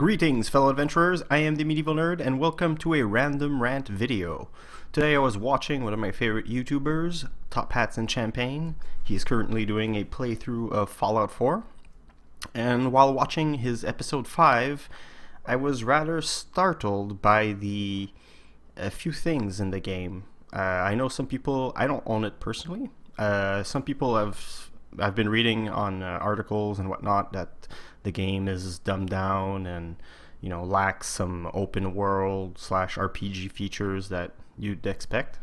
Greetings, fellow adventurers. I am the Medieval Nerd, and welcome to a random rant video. Today I was watching one of my favorite YouTubers, Top Hats and Champagne. He is currently doing a playthrough of Fallout 4. And while watching his episode 5, I was rather startled by a few things in the game. I know some people, I don't own it personally. Some people I've been reading on articles and whatnot that the game is dumbed down and lacks some open world / RPG features that you'd expect.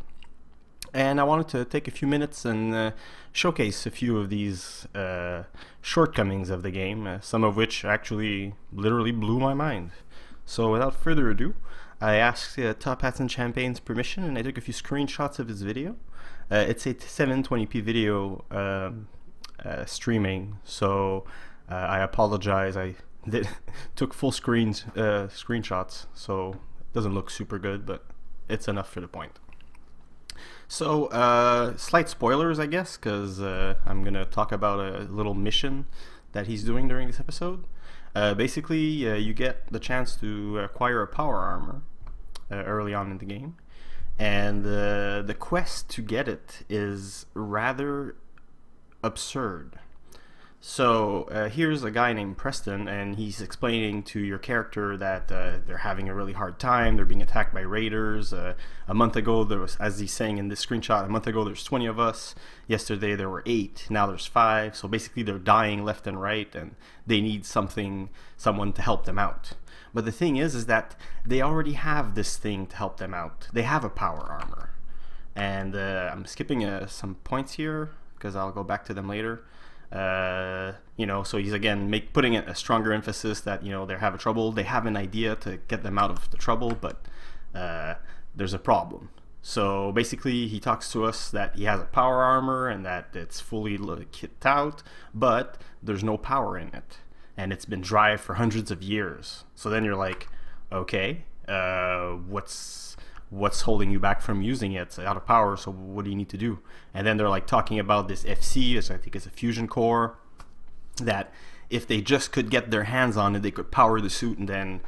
And I wanted to take a few minutes and showcase a few of these shortcomings of the game, some of which actually literally blew my mind. So without further ado, I asked Top Hats and Champagne's permission, and I took a few screenshots of his video. It's a 720p video streaming, so I apologize. I took full screenshots, so it doesn't look super good, but it's enough for the point. So, slight spoilers, I guess, because I'm going to talk about a little mission that he's doing during this episode. Basically, you get the chance to acquire a power armor early on in the game, and the quest to get it is rather absurd. So here's a guy named Preston, and he's explaining to your character that they're having a really hard time. They're being attacked by raiders. A month ago, there was, as he's saying in this screenshot, a month ago there's 20 of us. Yesterday there were 8. Now there's 5. So basically they're dying left and right, and they need someone to help them out. But the thing is that they already have this thing to help them out. They have a power armor. And I'm skipping some points here because I'll go back to them later. So he's again putting a stronger emphasis that they're having trouble. They have an idea to get them out of the trouble, but there's a problem. So basically, he talks to us that he has a power armor and that it's fully kitted out, but there's no power in it, and it's been dry for hundreds of years. So then you're like, okay, what's holding you back from using it? It's out of power, so what do you need to do? And then they're like talking about this FC, which I think is a fusion core, that if they just could get their hands on it, they could power the suit and then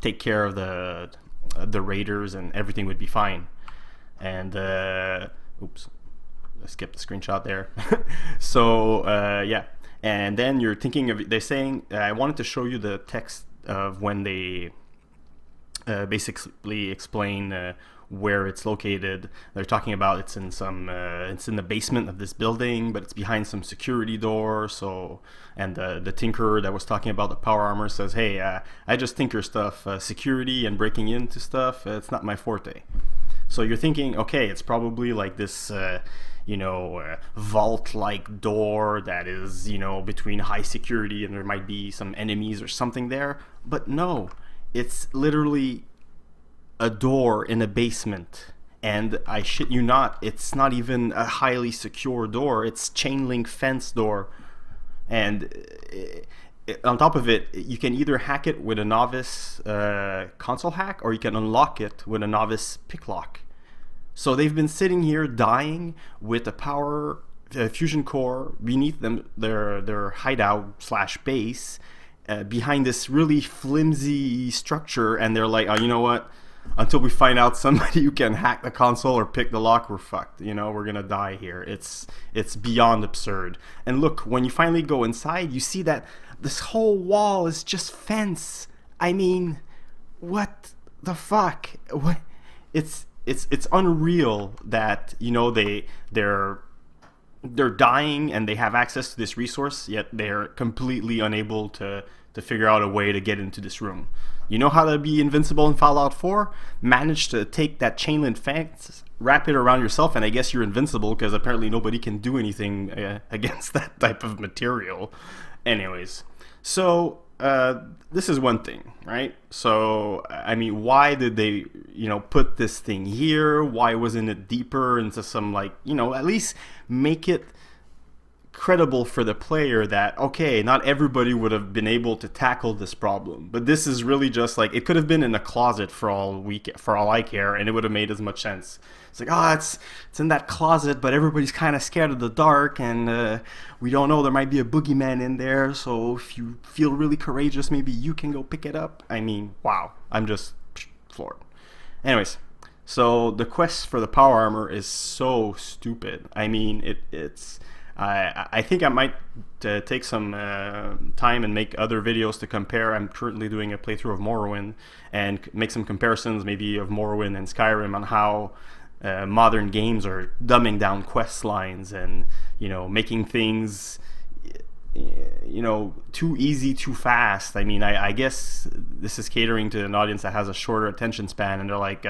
take care of the raiders, and everything would be fine. And oops, I skipped the screenshot there. So yeah, and then you're thinking of, they're saying, I wanted to show you the text of when they basically explain where it's located. They're talking about it's in the basement of this building, but it's behind some security door. So, and the tinkerer that was talking about the power armor says, "Hey, I just tinker stuff. Security and breaking into stuff, it's not my forte." So you're thinking, okay, it's probably like this, vault-like door that is, between high security, and there might be some enemies or something there. But no. It's literally a door in a basement, and I shit you not, it's not even a highly secure door. It's chain link fence door, and on top of it, you can either hack it with a novice console hack, or you can unlock it with a novice pick lock. So they've been sitting here dying with a power fusion core beneath them, their hideout / base. Behind this really flimsy structure, and they're like, oh, you know what? Until we find out somebody who can hack the console or pick the lock, we're fucked. We're gonna die here. It's beyond absurd. And look, when you finally go inside, you see that this whole wall is just fence. I mean, what the fuck? What? It's unreal that they're dying and they have access to this resource, yet they're completely unable to figure out a way to get into this room. You know how to be invincible in Fallout 4? Manage to take that chain link fence, wrap it around yourself, and I guess you're invincible, because apparently nobody can do anything against that type of material. Anyways, so this is one thing, right? So, I mean, why did they, put this thing here? Why wasn't it deeper into some, at least make it credible for the player that, okay, not everybody would have been able to tackle this problem, but this is really just like, it could have been in a closet for all I care, and it would have made as much sense. It's like, it's in that closet, but everybody's kind of scared of the dark, and we don't know, there might be a boogeyman in there, so if you feel really courageous, maybe you can go pick it up. I mean, wow, I'm just floored. Anyways, so the quest for the power armor is so stupid. I mean, I think I might take some time and make other videos to compare. I'm currently doing a playthrough of Morrowind and make some comparisons maybe of Morrowind and Skyrim on how modern games are dumbing down quest lines and, making things, too easy, too fast. I mean, I guess this is catering to an audience that has a shorter attention span, and they're like,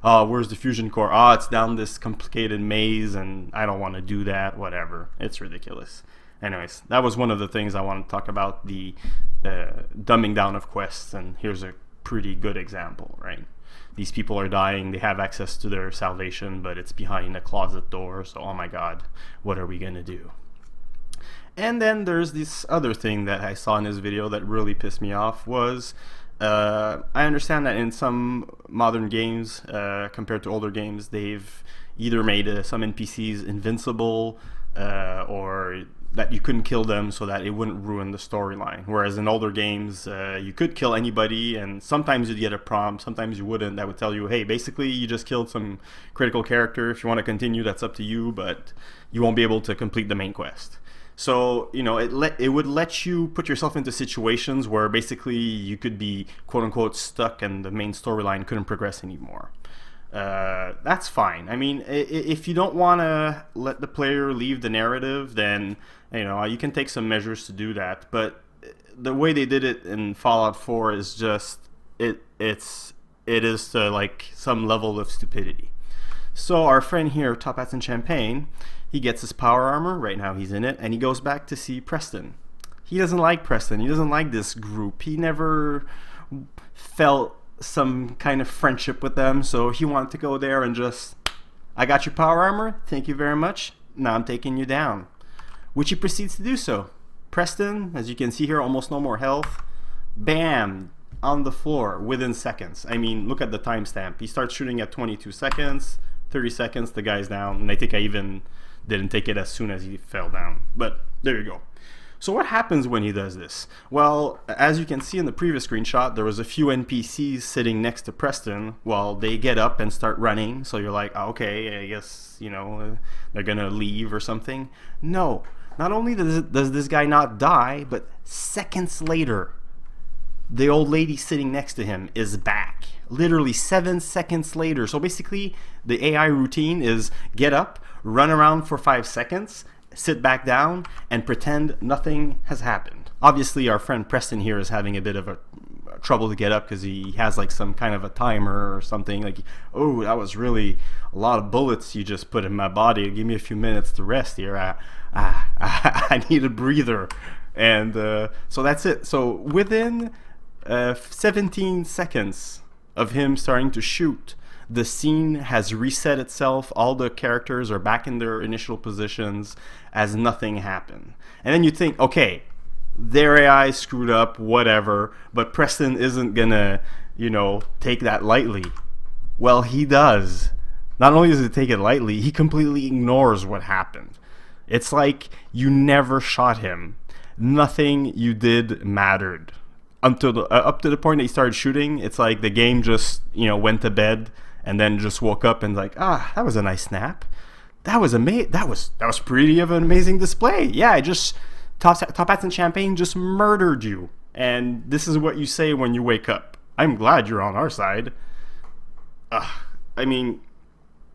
where's the fusion core? It's down this complicated maze, and I don't want to do that, whatever. It's ridiculous. Anyways, that was one of the things I wanted to talk about, the dumbing down of quests, and here's a pretty good example, right? These people are dying, they have access to their salvation, but it's behind a closet door, so oh my god, what are we gonna do? And then there's this other thing that I saw in this video that really pissed me off was, I understand that in some modern games, compared to older games, they've either made some NPCs invincible, or that you couldn't kill them so that it wouldn't ruin the storyline. Whereas in older games, you could kill anybody, and sometimes you'd get a prompt, sometimes you wouldn't, that would tell you, hey, basically you just killed some critical character. If you want to continue, that's up to you, but you won't be able to complete the main quest. So, it would let you put yourself into situations where basically you could be quote-unquote stuck and the main storyline couldn't progress anymore. That's fine. I mean, if you don't want to let the player leave the narrative, then, you can take some measures to do that. But the way they did it in Fallout 4 is just, it is to like some level of stupidity. So our friend here, Top Hats and Champagne, he gets his power armor, right now he's in it, and he goes back to see Preston. He doesn't like Preston, he doesn't like this group, he never felt some kind of friendship with them, so he wanted to go there and just, I got your power armor, thank you very much, now I'm taking you down. Which he proceeds to do so. Preston, as you can see here, almost no more health, bam, on the floor within seconds. I mean, look at the timestamp. He starts shooting at 22 seconds, 30 seconds, the guy's down, and I think I even didn't take it as soon as he fell down. But there you go. So what happens when he does this? Well, as you can see in the previous screenshot, there was a few NPCs sitting next to Preston while they get up and start running. So you're like, okay, I guess, they're gonna leave or something. No, not only does this guy not die, but seconds later, the old lady sitting next to him is back. Literally 7 seconds later. So basically, the AI routine is get up, run around for 5 seconds, sit back down, and pretend nothing has happened. Obviously, our friend Preston here is having a bit of a trouble to get up because he has like some kind of a timer or something. Like, oh, that was really a lot of bullets you just put in my body. Give me a few minutes to rest here. I need a breather. And so that's it. So within 17 seconds of him starting to shoot, the scene has reset itself. All the characters are back in their initial positions as nothing happened. And then you think, okay, their AI screwed up, whatever, but Preston isn't gonna, take that lightly. Well, he does. Not only does he take it lightly, he completely ignores what happened. It's like you never shot him. Nothing you did mattered. Up to the point that he started shooting, it's like the game just, went to bed and then just woke up and like, that was a nice snap. That was amazing. That was pretty of an amazing display. Yeah, I just Top Hats and Champagne just murdered you. And this is what you say when you wake up. I'm glad you're on our side. I mean,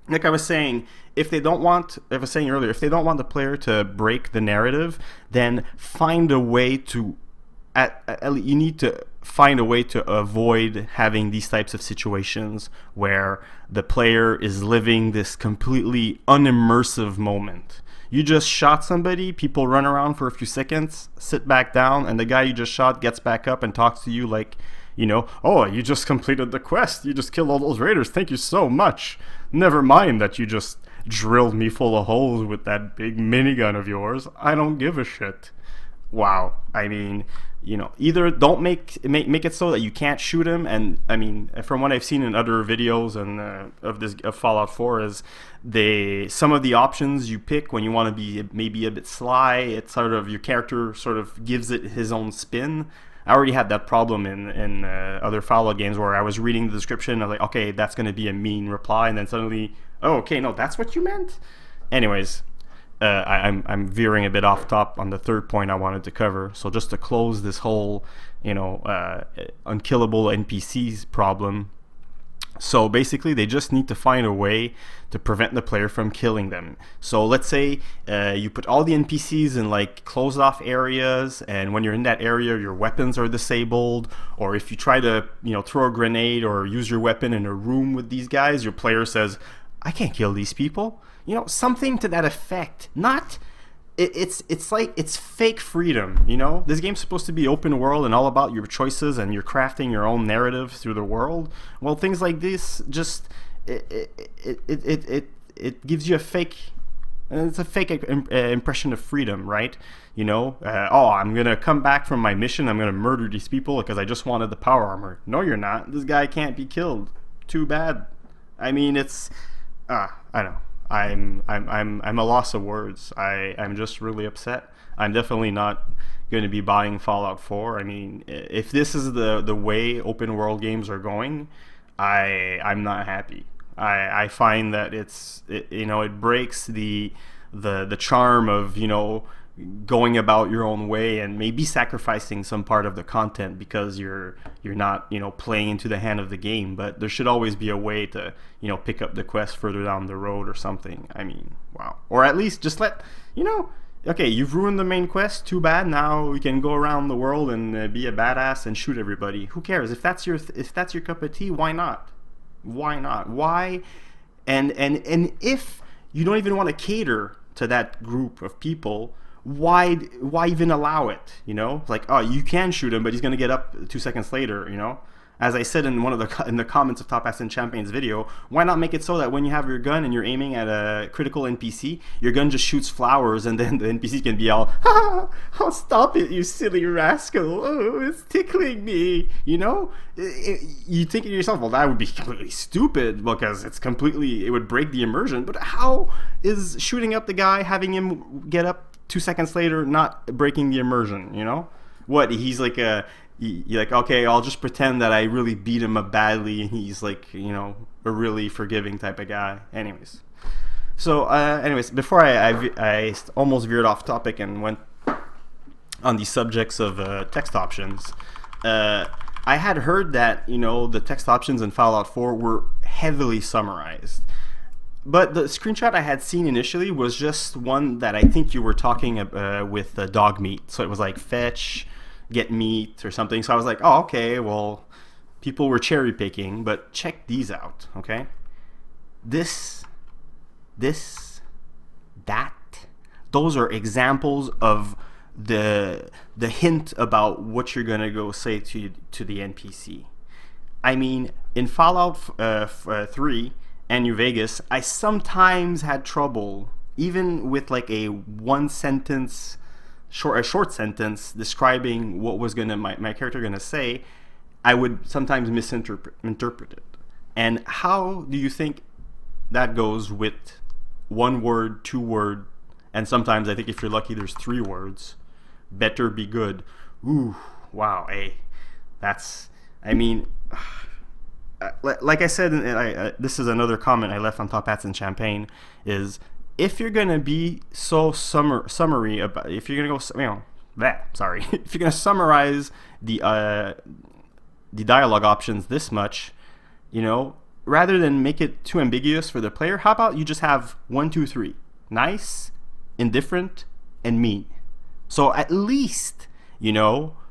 like I was saying, if they don't want the player to break the narrative, then find a way to. You need to find a way to avoid having these types of situations where the player is living this completely unimmersive moment. You just shot somebody, people run around for a few seconds, sit back down, and the guy you just shot gets back up and talks to you like, oh, you just completed the quest, you just killed all those raiders, thank you so much. Never mind that you just drilled me full of holes with that big minigun of yours. I don't give a shit. Wow. I mean, either don't make it so that you can't shoot him, and I mean, from what I've seen in other videos and of Fallout 4 is some of the options you pick when you want to be maybe a bit sly, it's sort of your character sort of gives it his own spin. I already had that problem in other Fallout games where I was reading the description and I was like, okay, that's going to be a mean reply, and then suddenly, oh, okay, no, that's what you meant? Anyways, I'm veering a bit off top on the third point I wanted to cover. So just to close this whole, unkillable NPCs problem. So basically, they just need to find a way to prevent the player from killing them. So let's say you put all the NPCs in like closed off areas, and when you're in that area, your weapons are disabled. Or if you try to, throw a grenade or use your weapon in a room with these guys, your player says, "I can't kill these people." Something to that effect. Not, it's like, it's fake freedom, This game's supposed to be open world and all about your choices, and you're crafting your own narrative through the world. Well, things like this just, it gives you a fake, it's a fake impression of freedom, right? I'm gonna come back from my mission, I'm gonna murder these people because I just wanted the power armor. No, you're not. This guy can't be killed. Too bad. I mean, it's, I don't know. I'm a loss of words. I'm just really upset. I'm definitely not going to be buying Fallout 4. I mean, if this is the way open world games are going, I'm not happy. I find that it breaks the charm of going about your own way and maybe sacrificing some part of the content because you're not playing into the hand of the game. But there should always be a way to pick up the quest further down the road or something. I mean, wow. Or at least just let okay, you've ruined the main quest, too bad. Now we can go around the world and be a badass and shoot everybody. Who cares? If that's your cup of tea, why not? Why? And if you don't even want to cater to that group of people, why even allow it? Like, oh, you can shoot him, but he's gonna get up 2 seconds later. As I said in in the comments of Top Ass and Champagne's video, why not make it so that when you have your gun and you're aiming at a critical NPC, your gun just shoots flowers, and then the NPC can be all, "Oh, stop it, you silly rascal! Oh, it's tickling me." You think to yourself, well, that would be completely stupid because it would break the immersion. But how is shooting up the guy, having him get up 2 seconds later, not breaking the immersion? What, he's like you're like, okay, I'll just pretend that I really beat him up badly, and he's like, a really forgiving type of guy. Anyways, before I almost veered off topic and went on the subjects of text options, I had heard that the text options in Fallout 4 were heavily summarized. But the screenshot I had seen initially was just one that I think you were talking with dog meat. So it was like fetch, get meat or something. So I was like, oh, okay, well, people were cherry picking, but check these out, okay? This, that, those are examples of the hint about what you're gonna go say to the NPC. I mean, in Fallout 3 and New Vegas, I sometimes had trouble, even with like a short sentence describing what was my character gonna say. I would sometimes misinterpret it. And how do you think that goes with 1 word, 2 word, and sometimes I think if you're lucky there's 3 words? Better be good. Ooh, wow, hey, that's, I mean, like I said, this is another comment I left on Top Hats and Champagne, is if you're gonna be so summary about, if you're gonna go, if you're gonna summarize the dialogue options this much, rather than make it too ambiguous for the player, how about you just have 1, 2, 3, nice, indifferent, and mean. So at least,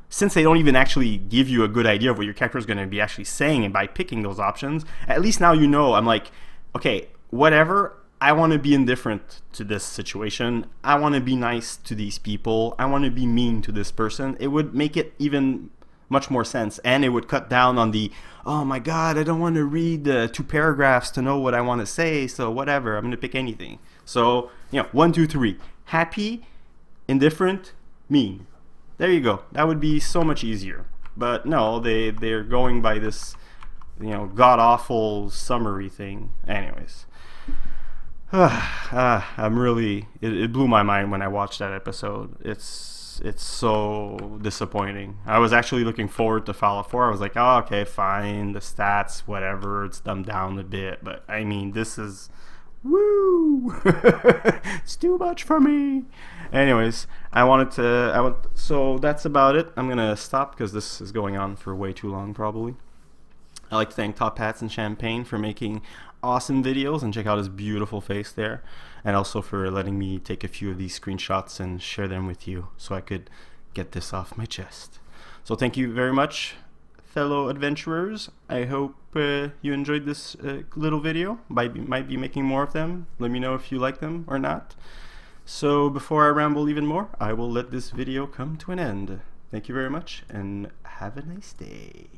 since they don't even actually give you a good idea of what your character is going to be actually saying, and by picking those options, at least now I'm like, okay, whatever, I want to be indifferent to this situation. I want to be nice to these people. I want to be mean to this person. It would make it even much more sense, and it would cut down on the, oh my god, I don't want to read 2 paragraphs to know what I want to say, so whatever, I'm going to pick anything. So, 1, 2, 3. Happy, indifferent, mean. There you go. That would be so much easier. But no, they're going by this, god-awful summary thing. Anyways. I'm really... It blew my mind when I watched that episode. It's so disappointing. I was actually looking forward to Fallout 4. I was like, oh, okay, fine. The stats, whatever. It's dumbed down a bit. But, I mean, this is... Woo! It's too much for me. Anyways, so that's about it. I'm gonna stop because this is going on for way too long probably. I'd like to thank Top Hats and Champagne for making awesome videos, and check out his beautiful face there, and also for letting me take a few of these screenshots and share them with you so I could get this off my chest. So thank you very much, fellow adventurers. I hope you enjoyed this little video. Might be making more of them. Let me know if you like them or not. So before I ramble even more, I will let this video come to an end. Thank you very much, and have a nice day.